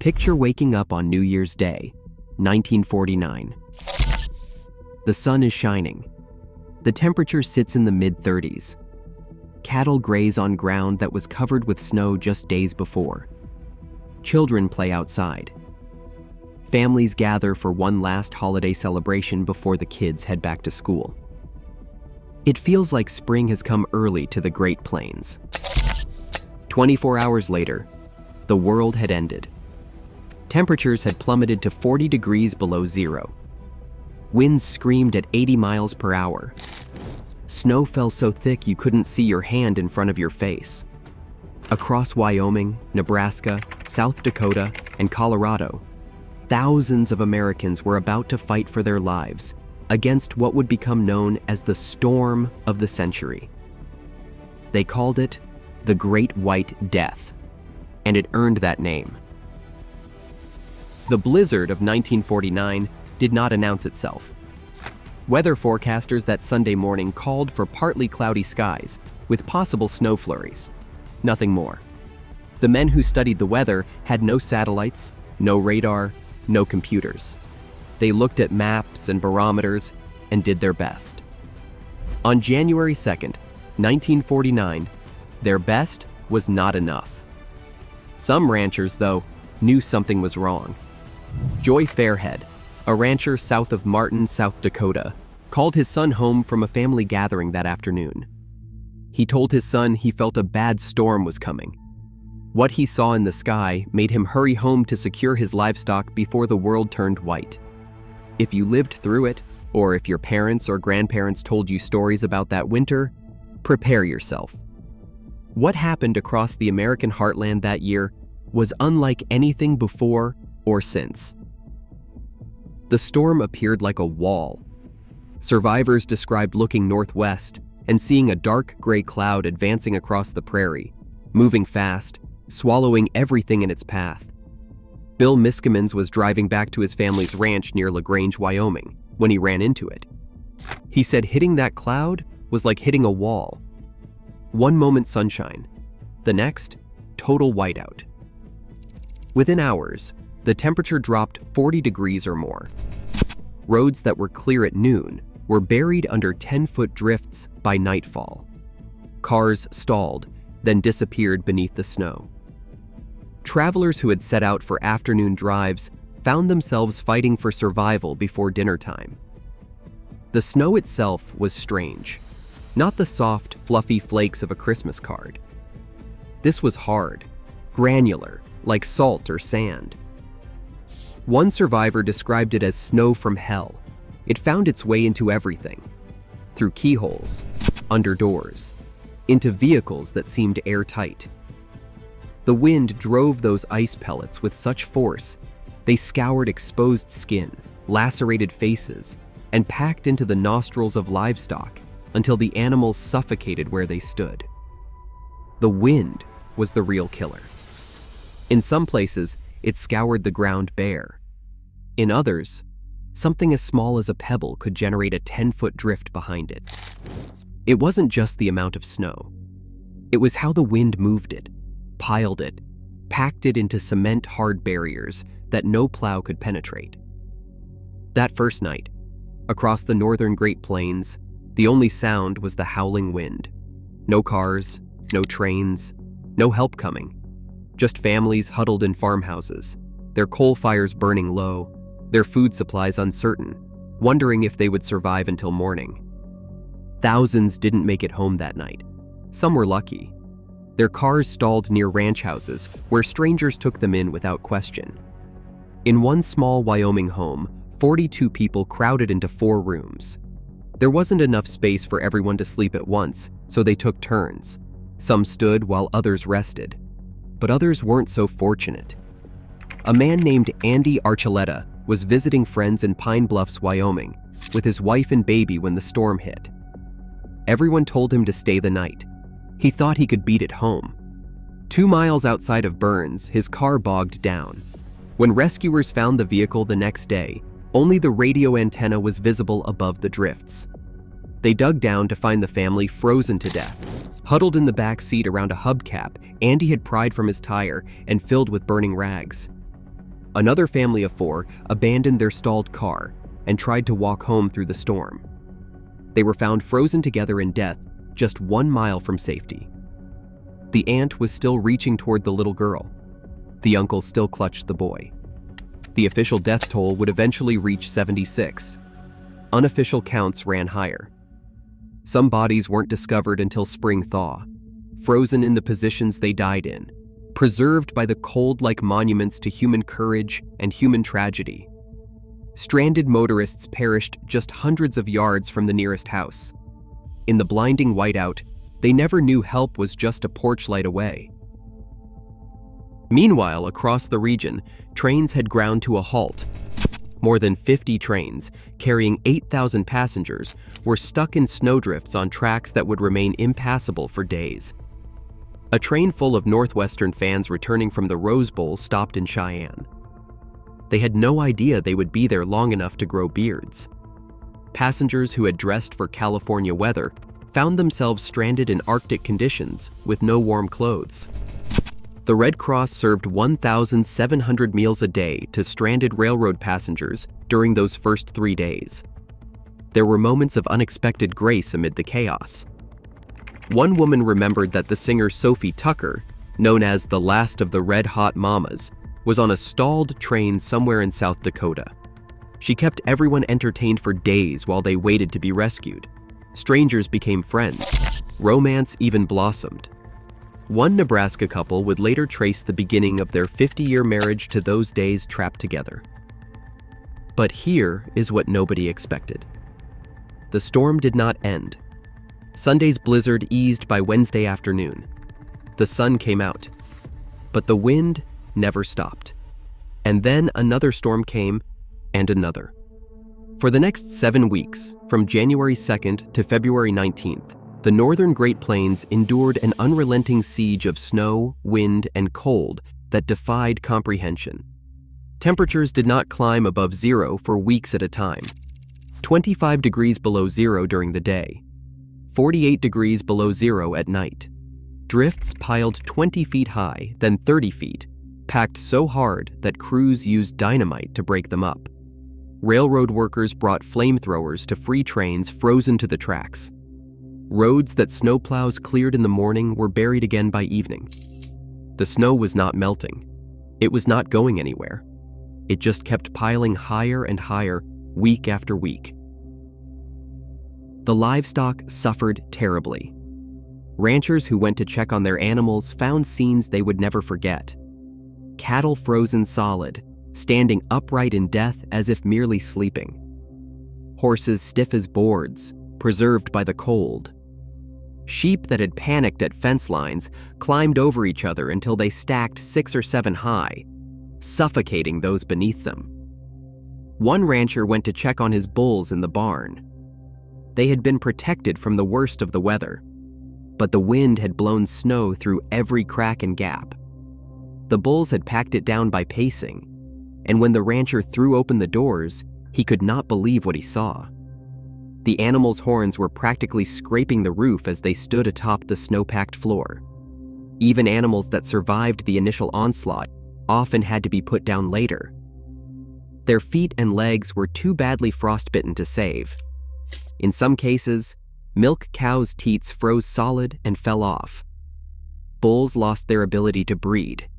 Picture waking up on New Year's Day, 1949. The sun is shining. The temperature sits in the mid-30s. Cattle graze on ground that was covered with snow just days before. Children play outside. Families gather for one last holiday celebration before the kids head back to school. It feels like spring has come early to the Great Plains. 24 hours later, the world had ended. Temperatures had plummeted to 40 degrees below zero. Winds screamed at 80 miles per hour. Snow fell so thick you couldn't see your hand in front of your face. Across Wyoming, Nebraska, South Dakota, and Colorado, thousands of Americans were about to fight for their lives against what would become known as the storm of the century. They called it the Great White Death, and it earned that name. The blizzard of 1949 did not announce itself. Weather forecasters that Sunday morning called for partly cloudy skies with possible snow flurries. Nothing more. The men who studied the weather had no satellites, no radar, no computers. They looked at maps and barometers and did their best. On January 2nd, 1949, their best was not enough. Some ranchers, though, knew something was wrong. Joy Fairhead, a rancher south of Martin, South Dakota, called his son home from a family gathering that afternoon. He told his son he felt a bad storm was coming. What he saw in the sky made him hurry home to secure his livestock before the world turned white. If you lived through it, or if your parents or grandparents told you stories about that winter, prepare yourself. What happened across the American heartland that year was unlike anything before or since. The storm appeared like a wall. Survivors described looking northwest and seeing a dark gray cloud advancing across the prairie, moving fast, swallowing everything in its path. Bill Miskimans was driving back to his family's ranch near LaGrange, Wyoming, when he ran into it. He said hitting that cloud was like hitting a wall. One moment sunshine, the next, total whiteout. Within hours, the temperature dropped 40 degrees or more. Roads that were clear at noon were buried under 10-foot drifts by nightfall. Cars stalled, then disappeared beneath the snow. Travelers who had set out for afternoon drives found themselves fighting for survival before dinner time. The snow itself was strange, not the soft, fluffy flakes of a Christmas card. This was hard, granular, like salt or sand. One survivor described it as snow from hell. It found its way into everything, through keyholes, under doors, into vehicles that seemed airtight. The wind drove those ice pellets with such force, they scoured exposed skin, lacerated faces, and packed into the nostrils of livestock until the animals suffocated where they stood. The wind was the real killer. In some places, it scoured the ground bare. In others, something as small as a pebble could generate a 10-foot drift behind it. It wasn't just the amount of snow. It was how the wind moved it, piled it, packed it into cement-hard barriers that no plow could penetrate. That first night, across the northern Great Plains, the only sound was the howling wind. No cars, no trains, no help coming. Just families huddled in farmhouses, their coal fires burning low, their food supplies uncertain, wondering if they would survive until morning. Thousands didn't make it home that night. Some were lucky. Their cars stalled near ranch houses where strangers took them in without question. In one small Wyoming home, 42 people crowded into 4 rooms. There wasn't enough space for everyone to sleep at once, so they took turns. Some stood while others rested. But others weren't so fortunate. A man named Andy Archuleta was visiting friends in Pine Bluffs, Wyoming, with his wife and baby when the storm hit. Everyone told him to stay the night. He thought he could beat it home. 2 miles outside of Burns, his car bogged down. When rescuers found the vehicle the next day, only the radio antenna was visible above the drifts. They dug down to find the family frozen to death. Huddled in the back seat around a hubcap Andy had pried from his tire and filled with burning rags. Another family of 4 abandoned their stalled car and tried to walk home through the storm. They were found frozen together in death just 1 mile from safety. The aunt was still reaching toward the little girl. The uncle still clutched the boy. The official death toll would eventually reach 76. Unofficial counts ran higher. Some bodies weren't discovered until spring thaw, frozen in the positions they died in, preserved by the cold like monuments to human courage and human tragedy. Stranded motorists perished just hundreds of yards from the nearest house. In the blinding whiteout, they never knew help was just a porch light away. Meanwhile, across the region, trains had ground to a halt. More than 50 trains, carrying 8,000 passengers, were stuck in snowdrifts on tracks that would remain impassable for days. A train full of Northwestern fans returning from the Rose Bowl stopped in Cheyenne. They had no idea they would be there long enough to grow beards. Passengers who had dressed for California weather found themselves stranded in Arctic conditions with no warm clothes. The Red Cross served 1,700 meals a day to stranded railroad passengers during those first 3 days. There were moments of unexpected grace amid the chaos. One woman remembered that the singer Sophie Tucker, known as the last of the Red Hot Mamas, was on a stalled train somewhere in South Dakota. She kept everyone entertained for days while they waited to be rescued. Strangers became friends. Romance even blossomed. One Nebraska couple would later trace the beginning of their 50-year marriage to those days trapped together. But here is what nobody expected. The storm did not end. Sunday's blizzard eased by Wednesday afternoon. The sun came out, but the wind never stopped. And then another storm came, and another. For the next 7 weeks, from January 2nd to February 19th, the northern Great Plains endured an unrelenting siege of snow, wind, and cold that defied comprehension. Temperatures did not climb above zero for weeks at a time. 25 degrees below zero during the day, 48 degrees below zero at night. Drifts piled 20 feet high, then 30 feet, packed so hard that crews used dynamite to break them up. Railroad workers brought flamethrowers to free trains frozen to the tracks. Roads that snowplows cleared in the morning were buried again by evening. The snow was not melting. It was not going anywhere. It just kept piling higher and higher, week after week. The livestock suffered terribly. Ranchers who went to check on their animals found scenes they would never forget. Cattle frozen solid, standing upright in death as if merely sleeping. Horses stiff as boards, preserved by the cold. Sheep that had panicked at fence lines climbed over each other until they stacked 6 or 7 high, suffocating those beneath them. One rancher went to check on his bulls in the barn. They had been protected from the worst of the weather, but the wind had blown snow through every crack and gap. The bulls had packed it down by pacing, and when the rancher threw open the doors, he could not believe what he saw. The animals' horns were practically scraping the roof as they stood atop the snow-packed floor. Even animals that survived the initial onslaught often had to be put down later. Their feet and legs were too badly frostbitten to save. In some cases, milk cows' teats froze solid and fell off. Bulls lost their ability to breed.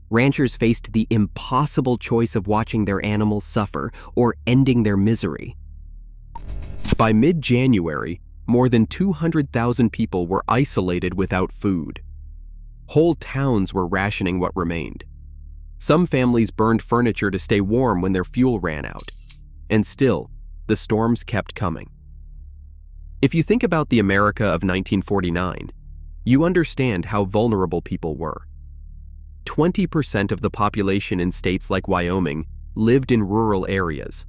Ranchers faced the impossible choice of watching their animals suffer or ending their misery. By mid-January, more than 200,000 people were isolated without food. Whole towns were rationing what remained. Some families burned furniture to stay warm when their fuel ran out. And still, the storms kept coming. If you think about the America of 1949, you understand how vulnerable people were. 20% of the population in states like Wyoming lived in rural areas.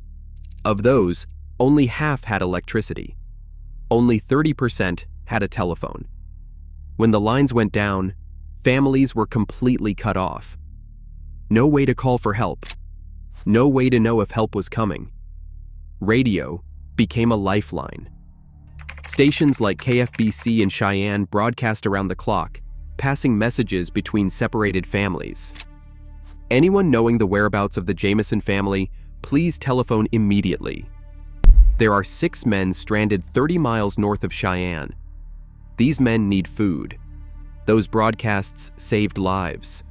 Of those, only half had electricity. Only 30% had a telephone. When the lines went down, families were completely cut off. No way to call for help. No way to know if help was coming. Radio became a lifeline. Stations like KFBC in Cheyenne broadcast around the clock, passing messages between separated families. Anyone knowing the whereabouts of the Jameson family, please telephone immediately. There are 6 men stranded 30 miles north of Cheyenne. These men need food. Those broadcasts saved lives.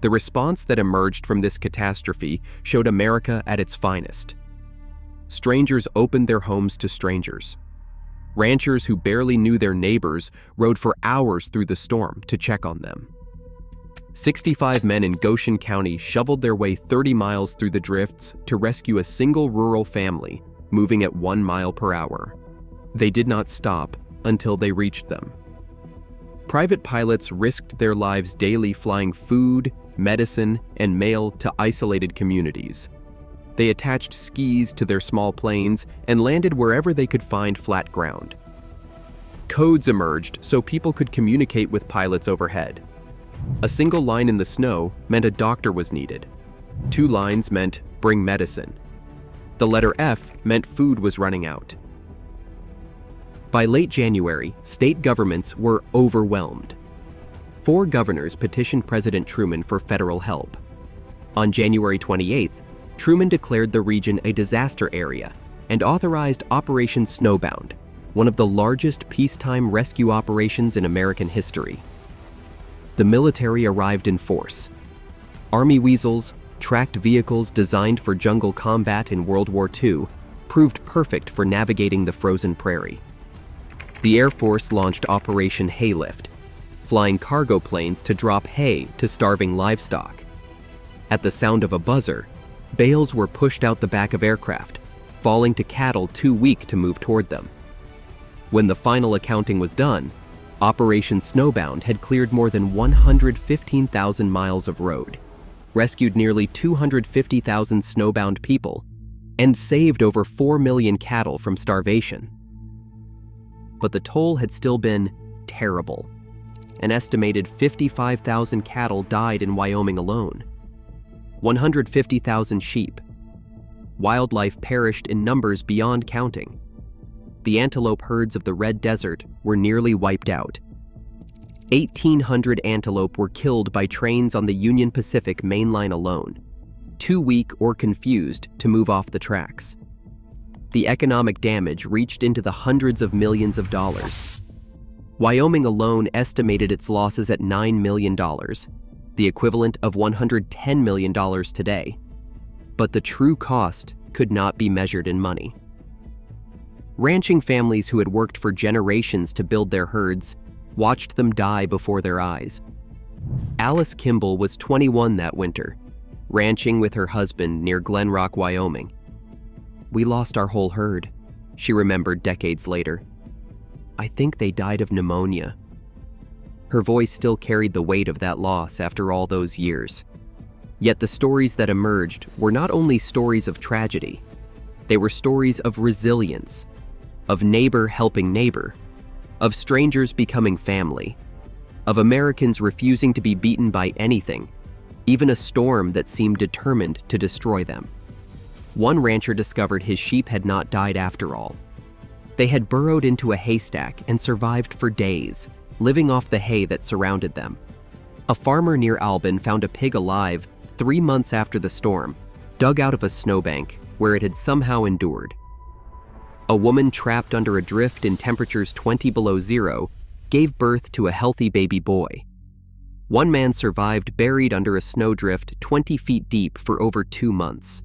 The response that emerged from this catastrophe showed America at its finest. Strangers opened their homes to strangers. Ranchers who barely knew their neighbors rode for hours through the storm to check on them. 65 men in Goshen County shoveled their way 30 miles through the drifts to rescue a single rural family moving at 1 mile per hour. They did not stop until they reached them. Private pilots risked their lives daily flying food, medicine, and mail to isolated communities. They attached skis to their small planes and landed wherever they could find flat ground. Codes emerged so people could communicate with pilots overhead. A single line in the snow meant a doctor was needed. 2 lines meant bring medicine. The letter F meant food was running out. By late January, state governments were overwhelmed. 4 governors petitioned President Truman for federal help. On January 28th, Truman declared the region a disaster area and authorized Operation Snowbound, one of the largest peacetime rescue operations in American history. The military arrived in force. Army Weasels, tracked vehicles designed for jungle combat in World War II, proved perfect for navigating the frozen prairie. The Air Force launched Operation Haylift, flying cargo planes to drop hay to starving livestock. At the sound of a buzzer, bales were pushed out the back of aircraft, falling to cattle too weak to move toward them. When the final accounting was done, Operation Snowbound had cleared more than 115,000 miles of road, rescued nearly 250,000 snowbound people, and saved over 4 million cattle from starvation. But the toll had still been terrible. An estimated 55,000 cattle died in Wyoming alone. 150,000 sheep. Wildlife perished in numbers beyond counting. The antelope herds of the Red Desert were nearly wiped out. 1,800 antelope were killed by trains on the Union Pacific Main Line alone, too weak or confused to move off the tracks. The economic damage reached into the hundreds of millions of dollars. Wyoming alone estimated its losses at $9 million, the equivalent of $110 million today. But the true cost could not be measured in money. Ranching families who had worked for generations to build their herds watched them die before their eyes. Alice Kimball was 21 that winter, ranching with her husband near Glen Rock, Wyoming. "We lost our whole herd," she remembered decades later. "I think they died of pneumonia." Her voice still carried the weight of that loss after all those years. Yet the stories that emerged were not only stories of tragedy, they were stories of resilience, of neighbor helping neighbor, of strangers becoming family, of Americans refusing to be beaten by anything, even a storm that seemed determined to destroy them. One rancher discovered his sheep had not died after all. They had burrowed into a haystack and survived for days, living off the hay that surrounded them. A farmer near Albin found a pig alive 3 months after the storm, dug out of a snowbank where it had somehow endured. A woman trapped under a drift in temperatures 20 below zero gave birth to a healthy baby boy. One man survived buried under a snowdrift 20 feet deep for over 2 months.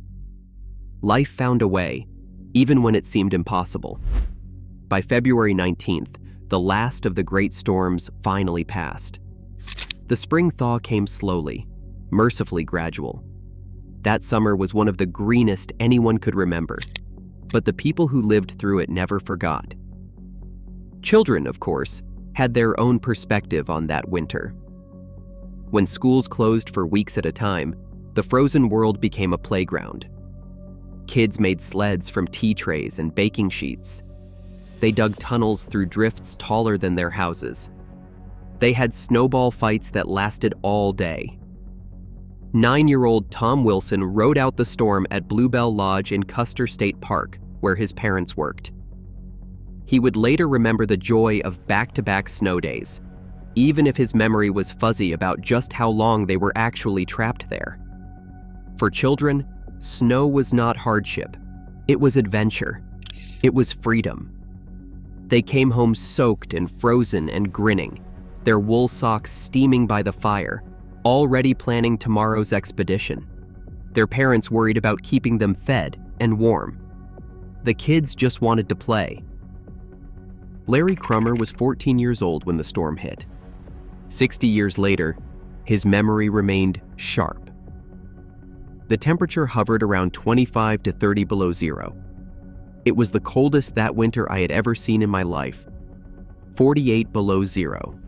Life found a way, even when it seemed impossible. By February 19th, the last of the great storms finally passed. The spring thaw came slowly, mercifully gradual. That summer was one of the greenest anyone could remember, but the people who lived through it never forgot. Children, of course, had their own perspective on that winter. When schools closed for weeks at a time, the frozen world became a playground. Kids made sleds from tea trays and baking sheets. They dug tunnels through drifts taller than their houses. They had snowball fights that lasted all day. 9-year-old Tom Wilson rode out the storm at Bluebell Lodge in Custer State Park, where his parents worked. He would later remember the joy of back-to-back snow days. even if his memory was fuzzy about just how long they were actually trapped there. For children, snow was not hardship. It was adventure. It was freedom. They came home soaked and frozen and grinning, their wool socks steaming by the fire, already planning tomorrow's expedition. Their parents worried about keeping them fed and warm. The kids just wanted to play. Larry Crummer was 14 years old when the storm hit. 60 years later, his memory remained sharp. The temperature hovered around 25 to 30 below zero. It was the coldest that winter I had ever seen in my life. 48 below zero.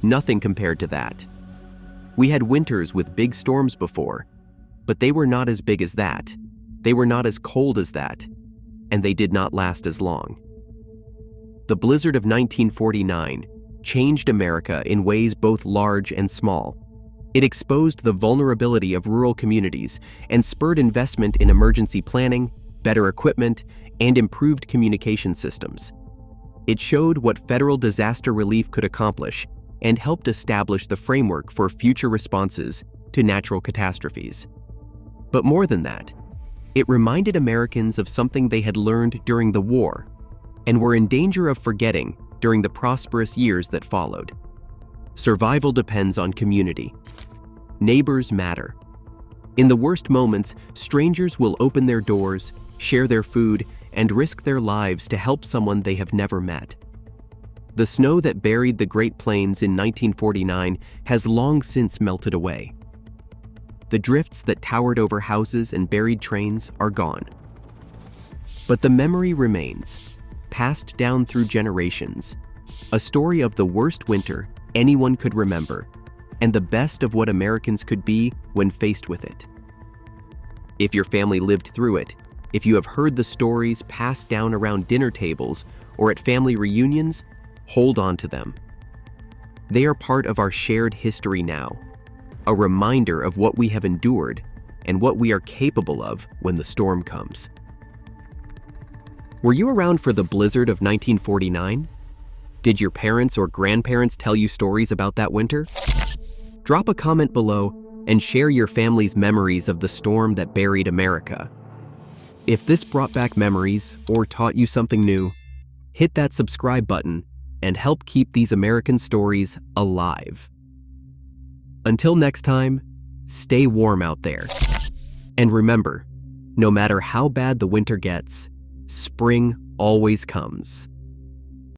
Nothing compared to that. We had winters with big storms before, but they were not as big as that. They were not as cold as that, and they did not last as long. The blizzard of 1949 changed America in ways both large and small. It exposed the vulnerability of rural communities and spurred investment in emergency planning, better equipment, and improved communication systems. It showed what federal disaster relief could accomplish and helped establish the framework for future responses to natural catastrophes. But more than that, it reminded Americans of something they had learned during the war and were in danger of forgetting during the prosperous years that followed. Survival depends on community. Neighbors matter. In the worst moments, strangers will open their doors, share their food, and risk their lives to help someone they have never met. The snow that buried the Great Plains in 1949 has long since melted away. The drifts that towered over houses and buried trains are gone. But the memory remains, passed down through generations, a story of the worst winter anyone could remember, and the best of what Americans could be when faced with it. If your family lived through it, if you have heard the stories passed down around dinner tables or at family reunions, hold on to them. They are part of our shared history now, a reminder of what we have endured and what we are capable of when the storm comes. Were you around for the blizzard of 1949? Did your parents or grandparents tell you stories about that winter? Drop a comment below and share your family's memories of the storm that buried America. If this brought back memories or taught you something new, hit that subscribe button and help keep these American stories alive. Until next time, stay warm out there. And remember, no matter how bad the winter gets, spring always comes.